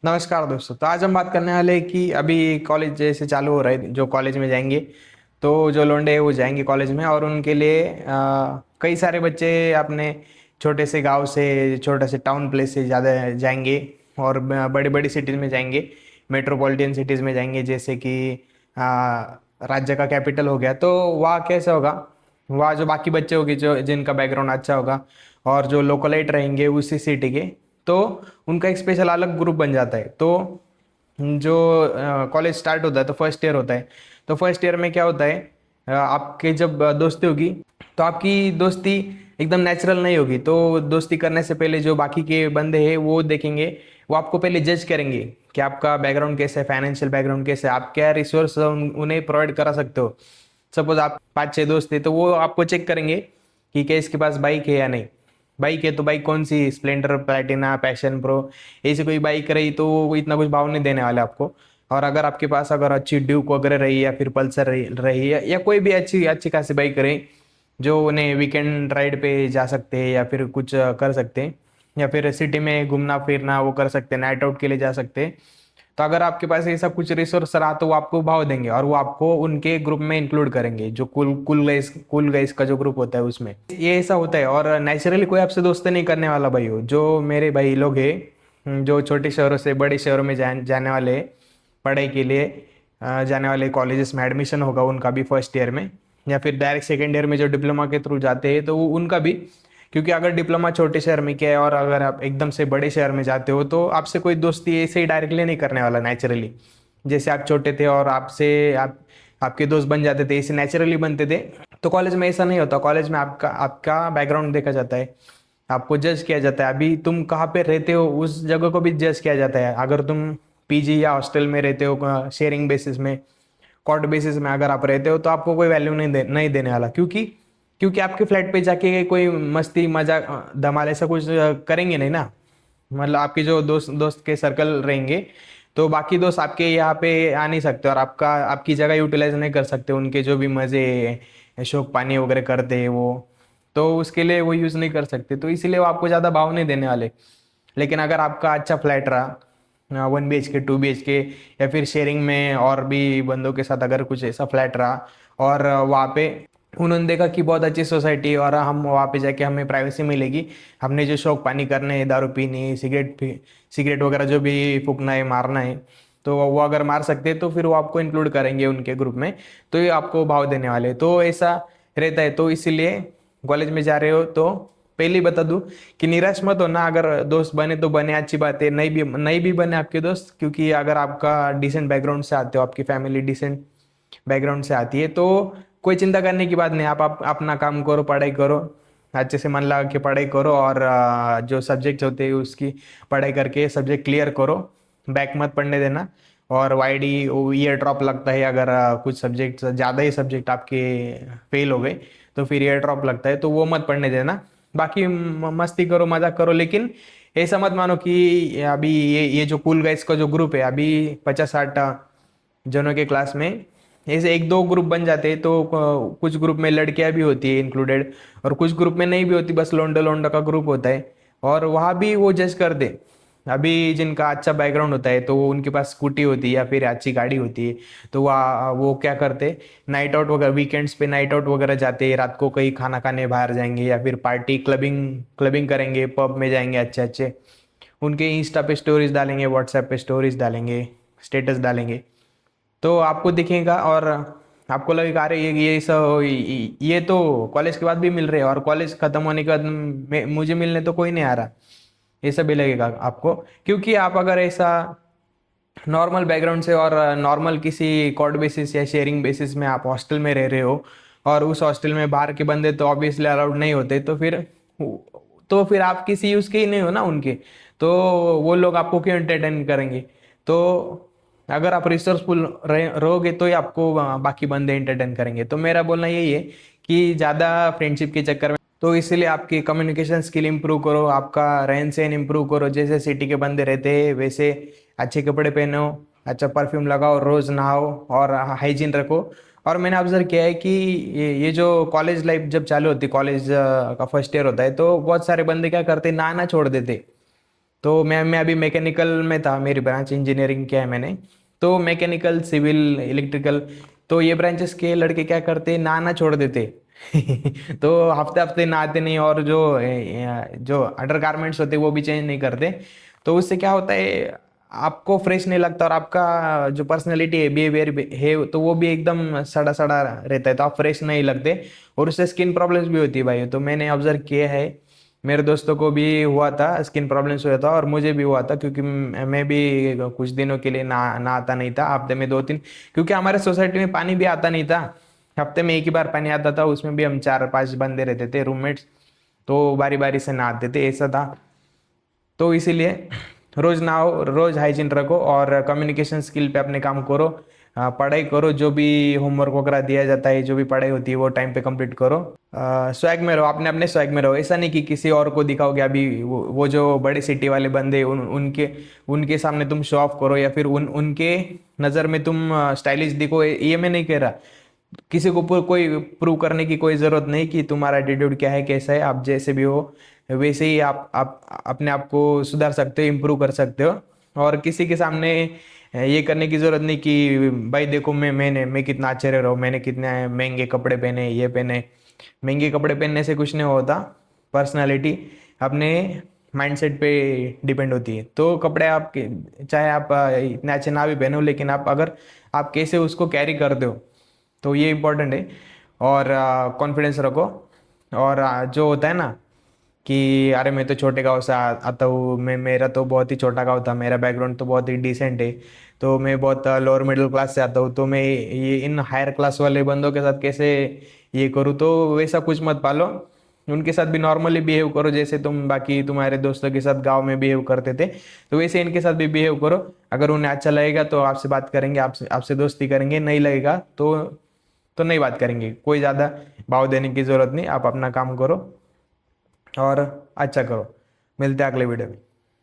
नमस्कार दोस्तों। तो आज हम बात करने वाले हैं कि अभी कॉलेज जैसे चालू हो रहा है, जो कॉलेज में जाएंगे तो जो लौंडे हैं वो जाएंगे कॉलेज में, और उनके लिए कई सारे बच्चे अपने छोटे से गांव से, छोटे से टाउन प्लेस से ज़्यादा जाएंगे और बड़ी बड़ी सिटीज़ में जाएंगे, मेट्रोपॉलिटन सिटीज़ में जाएंगे, जैसे कि राज्य का कैपिटल हो गया। तो वहाँ कैसे होगा, वहाँ जो बाकी बच्चे होंगे जो जिनका बैकग्राउंड अच्छा होगा और जो लोकलाइट रहेंगे उसी सिटी के, तो उनका एक स्पेशल अलग ग्रुप बन जाता है। तो जो कॉलेज स्टार्ट होता है तो फर्स्ट ईयर होता है। तो फर्स्ट ईयर में क्या होता है, आपके जब दोस्ती होगी तो आपकी दोस्ती एकदम नेचुरल नहीं होगी। तो दोस्ती करने से पहले जो बाकी के बंदे हैं वो देखेंगे, वो आपको पहले जज करेंगे कि आपका बैकग्राउंड कैसे है, फाइनेंशियल बैकग्राउंड कैसे है, आप क्या रिसोर्स उन्हें प्रोवाइड करा सकते हो। सपोज आप पाँच छः दोस्त थे तो वो आपको चेक करेंगे कि क्या इसके पास बाइक है या नहीं। बाइक है तो बाइक कौन सी, स्प्लेंडर, प्लैटिना, पैशन प्रो, ऐसी कोई बाइक रही तो वो इतना कुछ भाव नहीं देने वाले आपको। और अगर आपके पास अगर अच्छी ड्यूक वगैरह रही या फिर पल्सर रही या कोई भी अच्छी अच्छी खासी बाइक रही जो उन्हें वीकेंड राइड पे जा सकते हैं या फिर कुछ कर सकते हैं, या फिर सिटी में घूमना फिरना वो कर सकते हैं, नाइट आउट के लिए जा सकते हैं। तो अगर आपके पास ऐसा कुछ रिसोर्स रहा तो वो आपको भाव देंगे और वो आपको उनके ग्रुप में इंक्लूड करेंगे, जो कुल गाइस का जो ग्रुप होता है उसमें। ये ऐसा होता है और नेचुरली कोई आपसे दोस्ती नहीं करने वाला भाई हो। जो मेरे भाई लोग हैं जो छोटे शहरों से बड़े शहरों में जाने वाले हैं, पढ़ाई के लिए जाने वाले कॉलेजेस में एडमिशन होगा उनका भी फर्स्ट ईयर में, या फिर डायरेक्ट सेकेंड ईयर में जो डिप्लोमा के थ्रू जाते हैं तो उनका भी। क्योंकि अगर डिप्लोमा छोटे शहर में किया है और अगर आप एकदम से बड़े शहर में जाते हो तो आपसे कोई दोस्ती ऐसे ही डायरेक्टली नहीं करने वाला नेचुरली। जैसे आप छोटे थे और आपके दोस्त बन जाते थे, ऐसे नेचुरली बनते थे। तो कॉलेज में ऐसा नहीं होता। कॉलेज में आपका आपका बैकग्राउंड देखा जाता है, आपको जज किया जाता है, अभी तुम कहाँ पे रहते हो उस जगह को भी जज किया जाता है। अगर तुम पीजी या हॉस्टल में रहते हो, शेयरिंग बेसिस में, कॉट बेसिस में अगर आप रहते हो तो आपको कोई वैल्यू नहीं देने वाला। क्योंकि क्योंकि आपके फ्लैट पे जाके कोई मस्ती मजाक धमाल ऐसा कुछ करेंगे नहीं ना। मतलब आपके जो दोस्त दोस्त के सर्कल रहेंगे तो बाकी दोस्त आपके यहाँ पे आ नहीं सकते और आपकी जगह यूटिलाइज नहीं कर सकते, उनके जो भी मज़े शौक पानी वगैरह करते हैं वो, तो उसके लिए वो यूज़ नहीं कर सकते। तो इसीलिए वो आपको ज़्यादा भाव नहीं देने वाले। लेकिन अगर आपका अच्छा फ्लैट रहा, 1 BHK 2 BHK, या फिर शेयरिंग में और भी बंदों के साथ अगर कुछ ऐसा फ्लैट रहा और वहाँ पे उन्होंने देखा कि बहुत अच्छी सोसाइटी है और हम वहाँ पे जाके हमें प्राइवेसी मिलेगी, हमने जो शौक पानी करने हैं, दारू पीनी, सिगरेट वगैरह जो भी फूकना है, मारना है, तो वो अगर मार सकते हैं तो फिर वो आपको इंक्लूड करेंगे उनके ग्रुप में। तो ये आपको भाव देने वाले, तो ऐसा रहता है। तो इसीलिए कॉलेज में जा रहे हो तो पहले ही बता दूं कि निराश मत होना। अगर दोस्त बने तो बने, अच्छी बात है। नहीं भी बने आपके दोस्त, क्योंकि अगर आपका डिसेंट बैकग्राउंड से आते हो, आपकी फैमिली डिसेंट बैकग्राउंड से आती है तो कोई चिंता करने की बात नहीं। आप अपना काम करो, पढ़ाई करो, अच्छे से मन लगा के पढ़ाई करो और जो सब्जेक्ट होते हैं उसकी पढ़ाई करके सब्जेक्ट क्लियर करो, बैक मत पढ़ने देना। और वाईडी ईयर ड्रॉप लगता है अगर कुछ सब्जेक्ट, ज़्यादा ही सब्जेक्ट आपके फेल हो गए तो फिर ईयर ड्रॉप लगता है, तो वो मत पढ़ने देना। बाकी मस्ती करो, मजाक करो, लेकिन ऐसा मत मानो कि अभी ये जो कूल गाइस का जो ग्रुप है अभी 50-60 जनों के क्लास में, ऐसे एक दो ग्रुप बन जाते हैं। तो कुछ ग्रुप में लड़कियां भी होती है इंक्लूडेड और कुछ ग्रुप में नहीं भी होती, बस लोंडा लोंडा का ग्रुप होता है। और वहाँ भी वो जज कर दे। अभी जिनका अच्छा बैकग्राउंड होता है तो उनके पास स्कूटी होती है या फिर अच्छी गाड़ी होती है, तो वो क्या करते, नाइट आउट वगैरह, वीकेंड्स पे नाइट आउट वगैरह जाते हैं, रात को कहीं खाना खाने बाहर जाएंगे या फिर पार्टी क्लबिंग क्लबिंग करेंगे, पब में जाएंगे अच्छे अच्छे। उनके इंस्टा पे स्टोरीज डालेंगे, व्हाट्सएप पे स्टोरीज डालेंगे, स्टेटस डालेंगे, तो आपको दिखेगा और आपको लगेगा अरे ये सब ये तो कॉलेज के बाद भी मिल रहे हैं और कॉलेज खत्म होने के बाद मुझे मिलने तो कोई नहीं आ रहा। ये सब भी लगेगा आपको, क्योंकि आप अगर ऐसा नॉर्मल बैकग्राउंड से और नॉर्मल किसी कॉर्ड बेसिस या शेयरिंग बेसिस में आप हॉस्टल में रह रहे हो और उस हॉस्टल में बाहर के बंदे तो ऑब्वियसली अलाउड नहीं होते, तो फिर आप किसी यूज़ के ही नहीं हो ना उनके। तो वो लोग आपको क्यों एंटरटेन करेंगे। तो अगर आप रिसोर्सफुल रहोगे तो ही आपको बाकी बंदे एंटरटेन करेंगे। तो मेरा बोलना यही है कि ज़्यादा फ्रेंडशिप के चक्कर में, तो इसीलिए आपकी कम्युनिकेशन स्किल इंप्रूव करो, आपका रहन सहन इंप्रूव करो। जैसे सिटी के बंदे रहते हैं वैसे अच्छे कपड़े पहनो, अच्छा परफ्यूम लगाओ, रोज नहाओ और हाइजीन रखो। और मैंने ऑब्जर्व किया है कि ये जो कॉलेज लाइफ जब चालू होती है, कॉलेज का फर्स्ट ईयर होता है, तो बहुत सारे बंदे क्या करते हैं, नहाना छोड़ देते। तो मैं अभी मैकेनिकल में था, मेरी ब्रांच इंजीनियरिंग किया है मैंने। तो मैकेनिकल, सिविल, इलेक्ट्रिकल, तो ये ब्रांचेस के लड़के क्या करते, नहाना छोड़ देते। तो हफ्ते हफ्ते नहाते नहीं, और जो अंडर गारमेंट्स होते वो भी चेंज नहीं करते। तो उससे क्या होता है, आपको फ्रेश नहीं लगता, और आपका जो पर्सनैलिटी है, बिहेवियर है, तो वो भी एकदम सड़ा सड़ा रहता है, तो आप फ्रेश नहीं लगते। और उससे स्किन प्रॉब्लम्स भी होती है भाई, तो मैंने ऑब्जर्व किया है। मेरे दोस्तों को भी हुआ था, स्किन प्रॉब्लम्स हुआ था, और मुझे भी हुआ था, क्योंकि मैं भी कुछ दिनों के लिए नहाता नहीं था, हफ्ते में 2 दिन। क्योंकि हमारे सोसाइटी में पानी भी आता नहीं था, हफ्ते में एक ही बार पानी आता था, उसमें भी हम 4-5 बंदे रहते थे रूममेट्स, तो बारी बारी से नहाते थे, ऐसा था। तो इसीलिए रोज नहाओ, रोज हाइजीन रखो, और कम्युनिकेशन स्किल पे अपने काम करो। पढ़ाई करो, जो भी होमवर्क वगैरह दिया जाता है, जो भी पढ़ाई होती है वो टाइम पे कंप्लीट करो। स्वैग में रहो, अपने अपने स्वैग में रहो, ऐसा नहीं कि किसी और को दिखाओगे। अभी वो जो बड़े सिटी वाले बंदे, उनके उनके सामने तुम शो ऑफ करो, या फिर उनके नज़र में तुम स्टाइलिश दिखो, ये मैं नहीं कह रहा। किसी को कोई प्रूव करने की कोई ज़रूरत नहीं कि तुम्हारा एटीट्यूड क्या है, कैसा है। आप जैसे भी हो वैसे ही आप अपने आप को सुधार सकते हो, इम्प्रूव कर सकते हो। और किसी के सामने ये करने की ज़रूरत नहीं कि भाई देखो, मैं कितना अच्छे रह रहा हूँ, मैंने कितने महंगे कपड़े पहने, ये पहने। महंगे कपड़े पहनने से कुछ नहीं होता। पर्सनालिटी अपने माइंडसेट पे डिपेंड होती है। तो कपड़े आपके, चाहे आप इतने अच्छे ना भी पहनो, लेकिन आप कैसे उसको कैरी करते हो, तो ये इम्पोर्टेंट है। और कॉन्फिडेंस रखो। और जो होता है ना कि अरे मैं तो छोटे गांव से आता हूँ, मेरा तो बहुत ही छोटा गांव था, मेरा बैकग्राउंड तो बहुत ही डिसेंट है, तो मैं बहुत लोअर मिडिल क्लास से आता हूँ, तो मैं ये इन हायर क्लास वाले बंदों के साथ कैसे ये करूँ। तो वैसा कुछ मत पालो, उनके साथ भी नॉर्मली बिहेव करो, जैसे तुम बाकी तुम्हारे दोस्तों के साथ गांव में बिहेव करते थे, तो वैसे इनके साथ भी बिहेव करो। अगर उन्हें अच्छा लगेगा तो आपसे बात करेंगे, आपसे आपसे दोस्ती करेंगे, नहीं लगेगा तो नहीं बात करेंगे। कोई ज़्यादा भाव देने की ज़रूरत नहीं, आप अपना काम करो और अच्छा करो। मिलते हैं अगले वीडियो में।